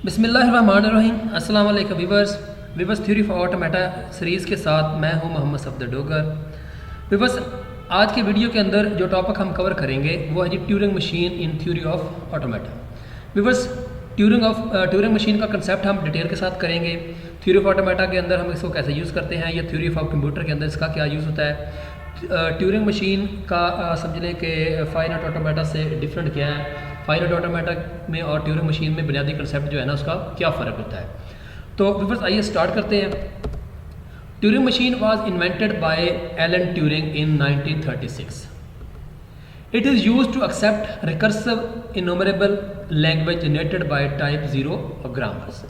बिस्मिल्लाहिर्रहमानिर्रहीम। अस्सलाम वालेकुम viewers theory for automata series के साथ मैं हूं मोहम्मद सफदर डोगर। वीवर्स आज की वीडियो के अंदर जो टॉपिक हम कवर करेंगे वो है जी Turing machine in theory of automata. Viewers Turing machine का कंसेप्ट हम डिटेल के साथ करेंगे। थ्योरी ऑफ ऑटोमेटा के अंदर हम इसको कैसे यूज़ करते हैं या थ्योरी ऑफ कंप्यूटर के अंदर इसका क्या यूज़ होता है। ट्यूरिंग मशीन का समझ लें कि फाइनाइट ऑटोमेटा से डिफरेंट क्या है, फाइनाइट ऑटोमेटा में और ट्यूरिंग मशीन में बुनियादी कंसेप्ट जो है ना उसका क्या फ़र्क होता है। तो व्यूअर्स आइए स्टार्ट करते हैं। Turing machine was invented by Alan Turing in 1936। It is used to accept recursive enumerable language generated by type 0 of grammars.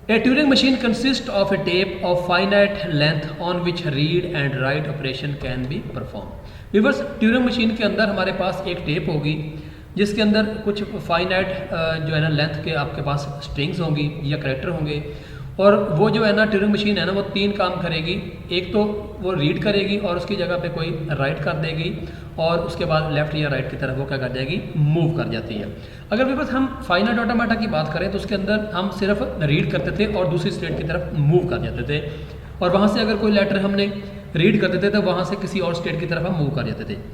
A Turing machine consists of a tape of finite length on which read and write operation can be performed. Viewers, Turing machine के अंदर हमारे पास एक tape होगी जिसके अंदर कुछ finite जो है ना लेंथ के आपके पास स्ट्रिंग्स होंगी या कैरेक्टर होंगे, और वो जो है ना ट्यूरिंग मशीन है ना वो तीन काम करेगी। एक तो वो रीड करेगी और उसकी जगह पे कोई राइट कर देगी, और उसके बाद लेफ़्ट या राइट की तरफ वो क्या कर जाएगी, मूव कर जाती है। अगर बस हम फाइनाइट ऑटोमेटा की बात करें तो उसके अंदर हम सिर्फ रीड करते थे और दूसरी स्टेट की तरफ मूव कर जाते थे, और वहाँ से अगर कोई लेटर हमने रीड करते थे तो वहाँ से किसी और स्टेट की तरफ हम मूव कर जाते थे।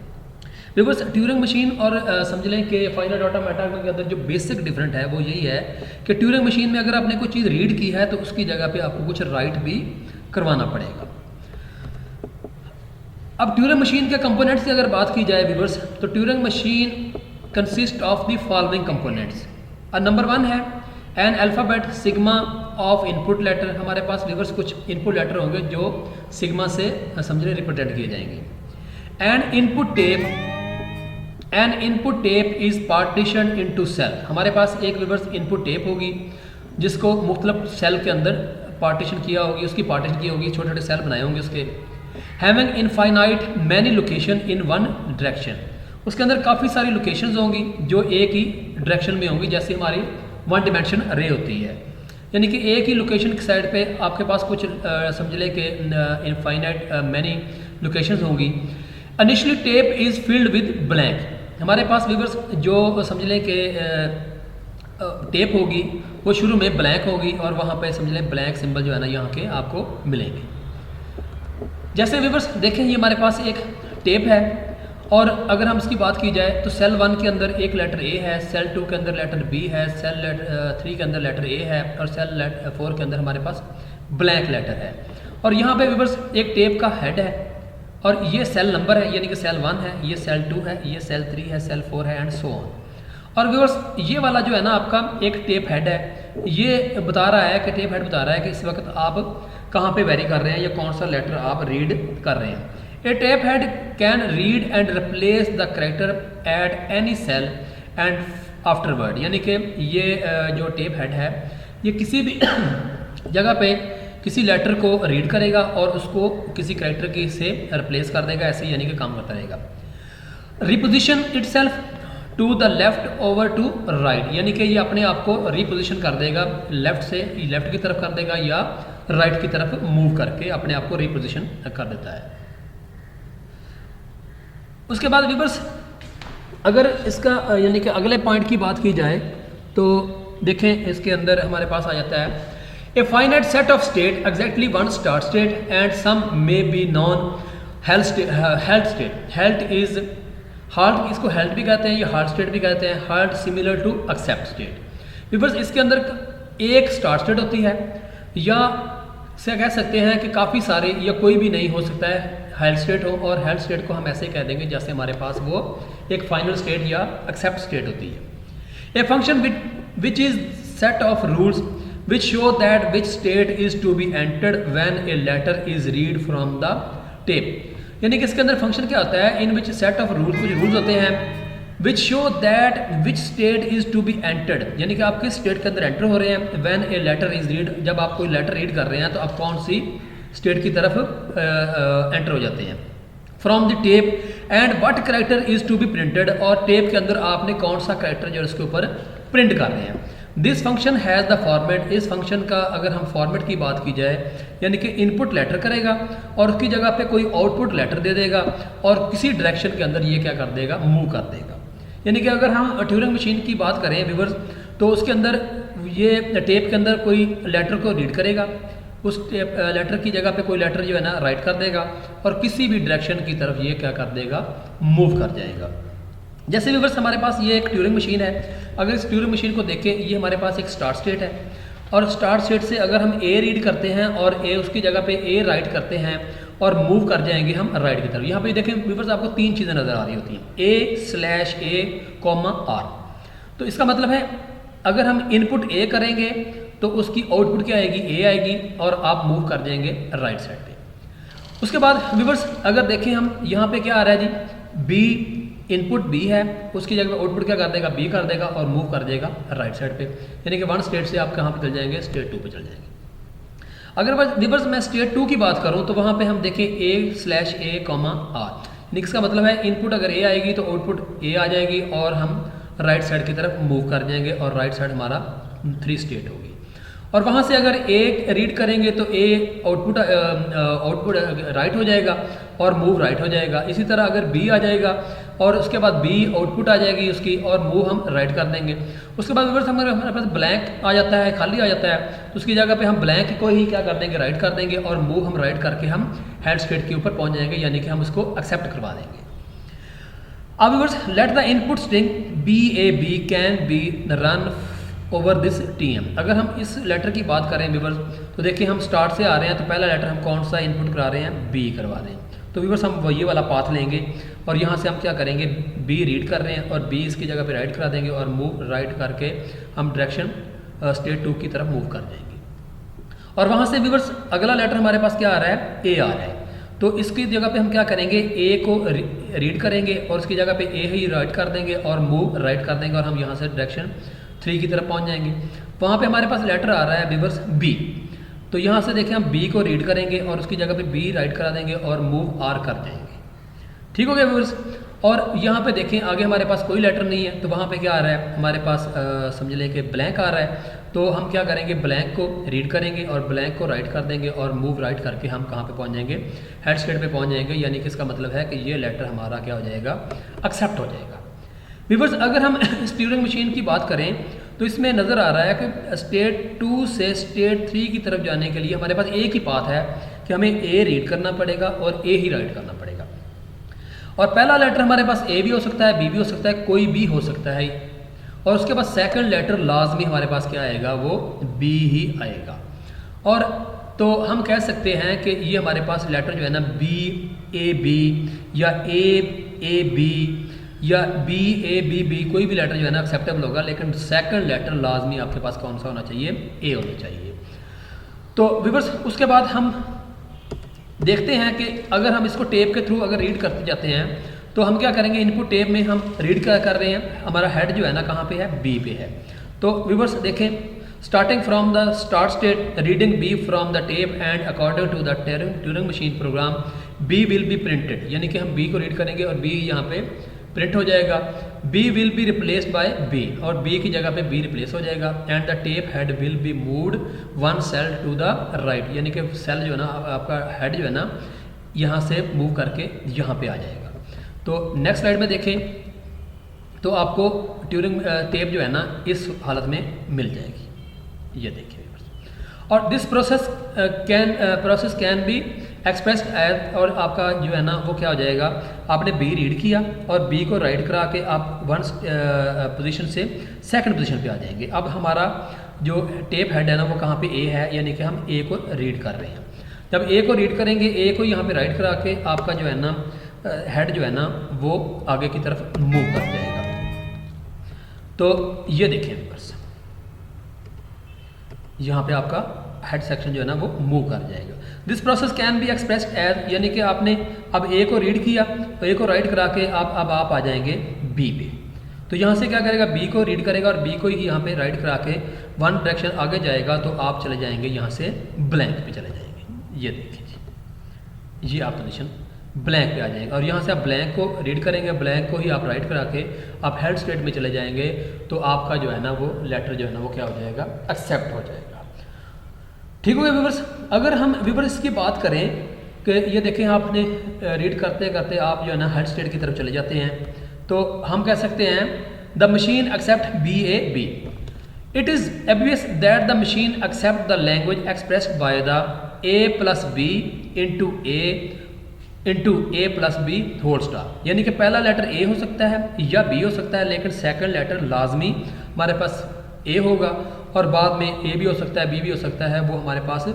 बिकॉज ट्यूरिंग मशीन और समझ लें कि फाइनाइट ऑटोमेटा के अंदर जो बेसिक डिफरेंट है वो यही है कि ट्यूरिंग मशीन में अगर आपने कोई चीज़ रीड की है तो उसकी जगह पे आपको कुछ राइट भी करवाना पड़ेगा। अब ट्यूरिंग मशीन के कंपोनेंट्स की अगर बात की जाए व्यूअर्स, तो Turing machine consist of the following components. Number 1 है an alphabet sigma of input letter. हमारे पास व्यूअर्स कुछ इनपुट लेटर होंगे जो सिग्मा से समझ लें रिप्रेजेंट किए जाएंगे। An input tape an input tape is partition into cell. हमारे पास एक व्यूअर्स इनपुट टेप होगी जिसको मुख्तलिफ सेल के अंदर पार्टीशन किया होगी, उसकी पार्टीशन की होगी, छोटे छोटे सेल बनाए होंगे उसके। Having infinite many location in one direction. उसके अंदर काफ़ी सारी लोकेशंस होंगी जो एक ही डायरेक्शन में होंगी, जैसे हमारी वन डिमेंशन अरे होती है, यानी कि एक ही लोकेशन की साइड पे आपके पास कुछ समझ लें कि इनफाइनाइट मैनी लोकेशंस होंगी। Initially tape is filled with blank. हमारे पास व्यूअर्स जो समझ लें कि टेप होगी वो शुरू में ब्लैंक होगी और वहाँ पे समझ लें ब्लैंक सिंबल जो है ना यहाँ के आपको मिलेंगे। जैसे व्यूअर्स देखें ये हमारे पास एक टेप है, और अगर हम इसकी बात की जाए तो सेल 1 के अंदर एक लेटर ए है, सेल 2 के अंदर लेटर बी है, सेल 3 के अंदर लेटर ए है, और सेल 4 के अंदर हमारे पास ब्लैंक लेटर है। और यहाँ पे व्यूअर्स एक टेप का हेड है, और ये सेल नंबर है, यानी कि सेल 1 है, ये सेल 2 है, ये सेल 3 है, सेल 4 है, एंड सो ऑन। और व्यूअर्स ये वाला जो है ना आपका एक टेप हेड है, ये बता रहा है कि टेप हेड बता रहा है कि इस वक्त आप कहाँ पे वेरी कर रहे हैं या कौन सा लेटर आप रीड कर रहे हैं। A tape head can read and replace the character at any cell and afterward. यानी कि ये जो टेप हेड है ये किसी भी जगह पे किसी लेटर को रीड करेगा और उसको किसी करेक्टर की से रिप्लेस कर देगा, ऐसे यानी कि काम करता रहेगा। Reposition itself to the left over to right, यानी कि ये अपने आप को रिपोजिशन कर देगा, लेफ्ट से लेफ्ट की तरफ कर देगा या राइट की तरफ मूव करके अपने आप को रिपोजिशन कर देता है। उसके बाद व्यूअर्स अगर इसका यानी कि अगले पॉइंट की बात की जाए तो देखें इसके अंदर हमारे पास आ जाता है a finite set of state exactly one start state and some may be non health state. Health is halt, इसको हेल्थ भी कहते हैं या हाल्ट स्टेट भी कहते हैं। Halt similar to accept state. Viewers इसके अंदर एक स्टार्ट स्टेट होती है, या से कह सकते हैं कि काफ़ी सारे या कोई भी नहीं हो सकता है हेल्थ स्टेट हो, और हेल्थ स्टेट को हम ऐसे कह देंगे जैसे हमारे पास वो एक फाइनल स्टेट या एक्सेप्ट स्टेट होती है। A function which is set of rules which show that which state is to be entered when a letter is read from the tape। यानी कि इसके अंदर फंक्शन क्या होता है, इन विच सेट ऑफ रूल्स, कुछ रूल्स होते हैं which show that which state is to be entered, यानी कि आप किस स्टेट के अंदर एंटर हो रहे हैं। when a letter is read, जब आप कोई लेटर रीड कर रहे हैं तो आप कौन सी स्टेट की तरफ एंटर हो जाते हैं। From the tape and what character is to be printed, और टेप के अंदर आपने कौन सा करेक्टर जो उसके ऊपर प्रिंट कर रहे हैं। This function has the format. इस फंक्शन का अगर हम फॉर्मेट की बात की जाए यानी कि इनपुट लेटर करेगा और उसकी जगह पे कोई आउटपुट लेटर दे देगा और किसी डायरेक्शन के अंदर ये क्या कर देगा, मूव कर देगा। यानी कि अगर हम ट्यूरिंग मशीन की बात करें व्यूअर्स तो उसके अंदर ये टेप के अंदर कोई लेटर को रीड करेगा, उस लेटर की जगह पे कोई लेटर जो है ना राइट कर देगा और किसी भी डायरेक्शन की तरफ ये क्या कर देगा, मूव कर जाएगा। जैसे व्यूअर्स हमारे पास ये एक ट्यूरिंग मशीन है, अगर इस ट्यूरिंग मशीन को देखें, ये हमारे पास एक स्टार्ट स्टेट है और स्टार्ट स्टेट से अगर हम ए रीड करते हैं और ए उसकी जगह पे ए राइट करते हैं और मूव कर जाएंगे हम राइट की तरफ। यहाँ पे देखें व्यूअर्स आपको तीन चीज़ें नज़र आ रही होती हैं, A/A, R। तो इसका मतलब है अगर हम इनपुट ए करेंगे तो उसकी आउटपुट क्या आएगी, ए आएगी और आप मूव कर जाएंगे राइट साइड पे। उसके बाद व्यूअर्स अगर देखें हम यहाँ पे क्या आ रहा है जी, बी, इनपुट बी है, उसकी जगह आउटपुट क्या कर देगा, बी कर देगा और मूव कर देगा राइट साइड पे, यानी कि वन स्टेट से आप कहाँ पे चल जाएंगे, स्टेट 2 पे चल जाएंगे। अगर व्यूअर्स मैं स्टेट 2 की बात करूँ तो वहाँ पे हम देखें A/A, R। इसका मतलब है इनपुट अगर ए आएगी तो आउटपुट ए आ जाएगी और हम राइट साइड की तरफ मूव कर जाएंगे और राइट साइड हमारा 3 स्टेट होगी। और वहाँ से अगर ए रीड करेंगे तो ए आउटपुट राइट हो जाएगा और मूव राइट हो जाएगा। इसी तरह अगर बी आ जाएगा और उसके बाद बी आउटपुट आ जाएगी उसकी और मूव हम राइट कर देंगे। उसके बाद व्यूअर्स हमारे पास ब्लैंक आ जाता है, खाली आ जाता है, तो उसकी जगह पे हम ब्लैंक को ही क्या कर देंगे, राइट कर देंगे और मूव हम राइट करके हम हेड स्टेट के ऊपर पहुँच जाएंगे, यानी कि हम उसको एक्सेप्ट करवा देंगे। अब viewers let the input string BAB can be run over this TM। अगर हम इस लेटर की बात करें व्यूअर्स तो देखिए हम स्टार्ट से आ रहे हैं तो पहला लेटर हम कौन सा इनपुट करा रहे हैं, B करवा रहे हैं। तो व्यूअर्स हम ये वाला पाथ लेंगे और यहाँ से हम क्या करेंगे, B रीड कर रहे हैं और B इसकी जगह पे राइट करा देंगे और मूव राइट करके हम डायरेक्शन स्टेट 2 की तरफ मूव कर जाएंगे। और वहाँ से व्यूअर्स अगला लेटर हमारे पास क्या आ रहा है, A आ रहा है, तो इसकी जगह पे हम क्या करेंगे, A को रीड करेंगे और उसकी जगह पे A ही राइट कर देंगे और मूव राइट कर देंगे और हम यहाँ से डायरेक्शन 3 की तरफ पहुँच जाएंगे। वहाँ पे हमारे पास लेटर आ रहा है व्यूअर्स B, तो यहाँ से देखें हम B को रीड करेंगे और उसकी जगह पे B राइट करा देंगे और मूव R कर देंगे। ठीक हो गया व्यूअर्स। और यहाँ पे देखें आगे हमारे पास कोई लेटर नहीं है, तो वहाँ पे क्या आ रहा है हमारे पास, समझ लें कि ब्लैंक आ रहा है, तो हम क्या करेंगे, ब्लैंक को रीड करेंगे और ब्लैंक को राइट कर देंगे और मूव राइट करके हम कहाँ पे पहुँच जाएंगे, हेड स्टेट पे पहुँच जाएंगे, यानी कि इसका मतलब है कि ये लेटर हमारा क्या हो जाएगा, एक्सेप्ट हो जाएगा। व्यूअर्स अगर हम इस ट्यूरिंग मशीन की बात करें तो इसमें नज़र आ रहा है कि स्टेट 2 से स्टेट 3 की तरफ जाने के लिए हमारे पास एक ही पाथ है कि हमें ए रीड करना पड़ेगा और ए ही राइट करना पड़ेगा। और पहला लेटर हमारे पास ए भी हो सकता है, बी भी हो सकता है, कोई भी हो सकता है, और उसके बाद सेकंड लेटर लाजमी हमारे पास क्या आएगा, वो बी ही आएगा। और तो हम कह सकते हैं कि ये हमारे पास लेटर जो है ना BAB या AAB या BABB कोई भी लेटर जो है ना एक्सेप्टेबल होगा, लेकिन सेकंड लेटर लाजमी आपके पास कौन सा होना चाहिए, ए होना चाहिए। तो व्यूअर्स उसके बाद हम देखते हैं कि अगर हम इसको टेप के थ्रू अगर रीड करते जाते हैं तो हम क्या करेंगे, इनपुट टेप में हम रीड क्या कर रहे हैं, हमारा हेड जो है ना कहाँ पे है, B पे है। तो व्यूअर्स देखें, starting from the start state reading B from the tape and according to the Turing machine program B will be printed, यानी कि हम B को रीड करेंगे और B यहाँ पे प्रिंट हो जाएगा। B will be replaced by B और B की जगह पे B रिप्लेस हो जाएगा and the tape head will be moved 1 cell to the right, यानी कि सेल जो है ना आपका हेड जो है ना यहाँ से मूव करके यहाँ पे आ जाएगा। तो नेक्स्ट स्लाइड में देखें तो आपको ट्यूरिंग टेप जो है ना इस हालत में मिल जाएगी, ये देखिए। और this process can be expressed as, और आपका जो है ना वो क्या हो जाएगा, आपने B रीड किया और B को राइट करा के आप वन पोजीशन से सेकंड पोजीशन पे आ जाएंगे। अब हमारा जो टेप हेड है ना वो कहाँ पे A है, यानी कि हम A को रीड कर रहे हैं। जब A को रीड करेंगे, A को यहाँ पे राइट करा के आपका जो है ना हेड जो है ना वो आगे की तरफ मूव कर जाएगा। तो ये देखिए बस यहाँ पे आपका हेड सेक्शन जो है ना वो मूव कर जाएगा। This process can be expressed as, यानी कि आपने अब A को रीड किया तो A को राइट करा के अब आप आ जाएंगे B पे। तो यहाँ से क्या करेगा, B को रीड करेगा और B को ही यहाँ पे राइट करा के वन डायरेक्शन आगे जाएगा, तो आप चले जाएंगे यहाँ से ब्लैंक पे चले जाएंगे। ये देखिए जी, ये आप पोजीशन ब्लैंक पे आ जाएंगे और यहाँ से आप ब्लैंक को रीड करेंगे, ब्लैंक को ही आप राइट करा के आप हेड स्टेट में चले जाएंगे, तो आपका जो है ना वो लेटर जो है ना वो क्या हो जाएगा, एक्सेप्ट हो जाएगा। ठीक हो गया व्यूअर्स। अगर हम व्यूअर्स की बात करें कि ये देखें आपने रीड करते करते आप जो है ना हेड स्टेट की तरफ चले जाते हैं, तो हम कह सकते हैं the machine accept BAB, it is obvious that the machine accept the language expressed by the a plus B into A plus B whole star, यानी कि पहला लेटर ए हो सकता है या बी हो सकता है, लेकिन सेकंड लेटर लाजमी हमारे पास ए होगा, और बाद में ए भी हो सकता है, बी भी हो सकता है। वो हमारे पास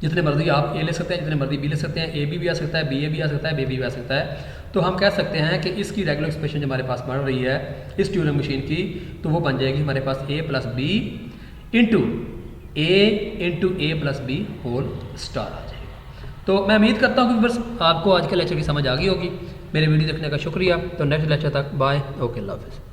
जितने मर्जी आप ए ले सकते हैं, जितने मर्जी बी ले सकते हैं, ए भी आ सकता है, बी ए भी आ सकता है, बी भी आ सकता है। तो हम कह सकते हैं कि इसकी रेगुलर एक्सप्रेशन जो हमारे पास बन रही है इस ट्यूरिंग मशीन की, तो वो बन जाएगी हमारे पास ए plus B into A plus B whole star आ जाएगा। तो मैं उम्मीद करता हूँ कि बस आपको आज के लेक्चर की समझ आ गई होगी। मेरे वीडियो देखने का शुक्रिया। तो नेक्स्ट लेक्चर तक बाय, ओके, अल्लाह हाफ़िज़।